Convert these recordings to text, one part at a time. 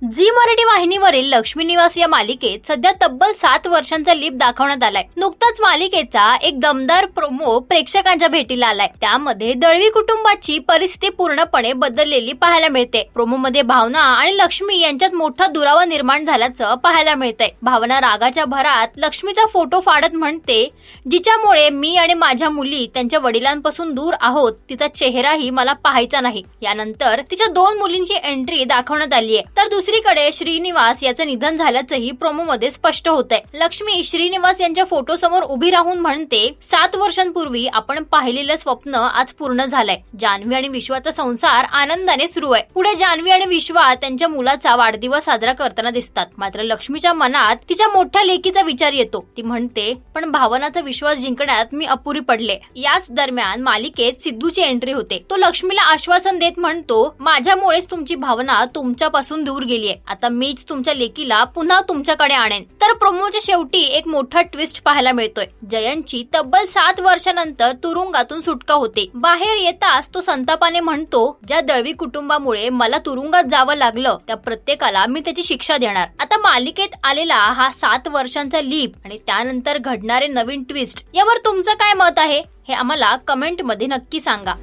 Zee Marathi वाहिनीवरील लक्ष्मी निवास या मालिकेत सध्या तब्बल 7 वर्षांचा लीप दाखवण्यात आलाय। नुकताच मालिकेचा एक दमदार प्रोमो प्रेक्षकांच्या भेटीला आलाय। त्यामध्ये दळवी कुटुंबाची परिस्थिती पूर्णपणे बदललेली पाहायला मिळते। प्रोमो मध्ये भावना आणि लक्ष्मी यांच्यात मोठा दुरावा निर्माण झाल्याचं पाहायला मिळतंय। भावना रागाच्या भरात लक्ष्मीचा फोटो फाडत म्हणते, जिच्यामुळे मी आणि माझ्या मुली त्यांच्या वडिलांपासून दूर आहोत, तिचा चेहराही मला पाहायचा नाही। यानंतर तिच्या 2 मुलींची एंट्री दाखवण्यात आली आहे। तर दुसरीकडे श्रीनिवास याचं निधन झाल्याचंही प्रोमो मध्ये स्पष्ट होतंय। लक्ष्मी श्रीनिवास यांच्या फोटो समोर उभी राहून म्हणते, 7 वर्षांपूर्वी आपण पाहिलेलं स्वप्न आज पूर्ण झालंय। जान्हवी आणि विश्वाचा संसार आनंदाने सुरू आहे। पुढे जान्हवी आणि विश्वा त्यांच्या मुलाचा वाढदिवस साजरा करताना दिसतात। मात्र लक्ष्मीच्या मनात तिच्या मोठ्या लेकीचा विचार येतो। ती म्हणते, पण भावनाचा विश्वास जिंकण्यात मी अपुरी पडले। याच दरम्यान मालिकेत सिद्धूची एंट्री होते। तो लक्ष्मीला आश्वासन देत म्हणतो, माझ्यामुळेच तुमची भावना तुमच्यापासून दूर गेलीये। आता मीच तुमच्या लेकीला पुन्हा तुमच्याकडे आणेन। तर प्रोमोच्या शेवटी एक मोठा ट्विस्ट पाहायला मिळतोय। जयंतची तब्बल 7 वर्षांनंतर तुरुंगातून सुटका होते। बाहेर येताच तो संतापाने म्हणतो, ज्या दळवी कुटुंबामुळे मला तुरुंगात जावं लागलं त्या प्रत्येकाला मी त्याची शिक्षा देणार। आता मालिकेत आलेला हा 7 वर्षांचा लीप आणि त्यानंतर घडणारे नवीन ट्विस्ट यावर तुमचं काय मत आहे हे आम्हाला कमेंट मध्ये नक्की सांगा।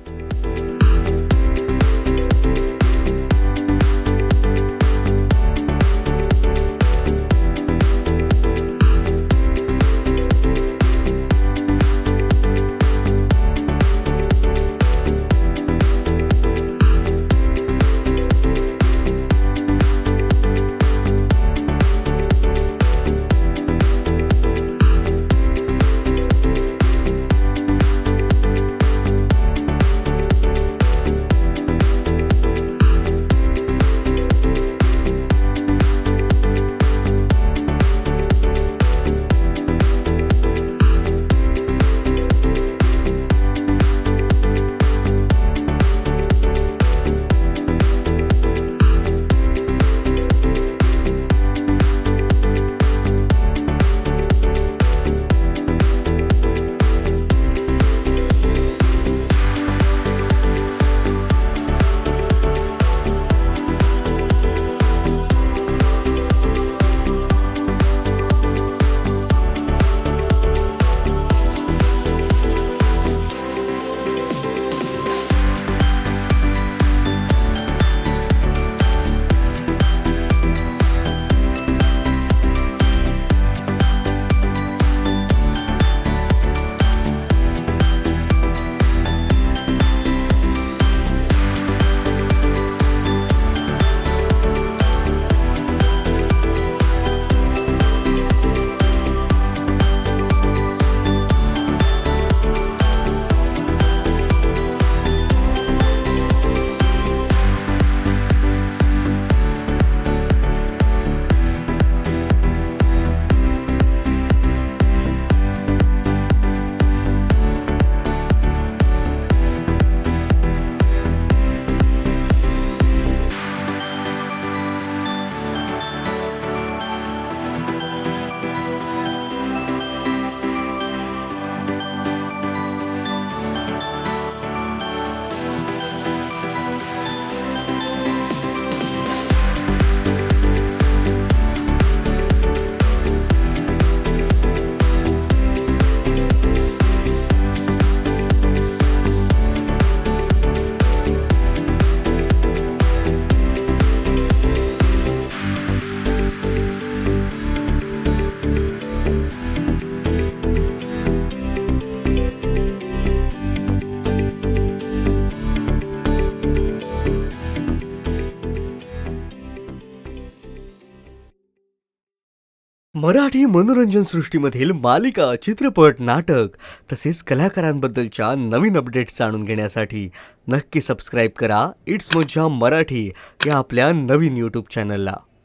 मराठी मनोरंजन सृष्टीमधील मालिका, चित्रपट, नाटक तसेच कलाकारांबद्दलच्या नवीन अपडेट्स जाणून घेण्यासाठी नक्की सबस्क्राईब करा इट्स मज्जा मराठी या आपल्या नवीन YouTube चॅनलला।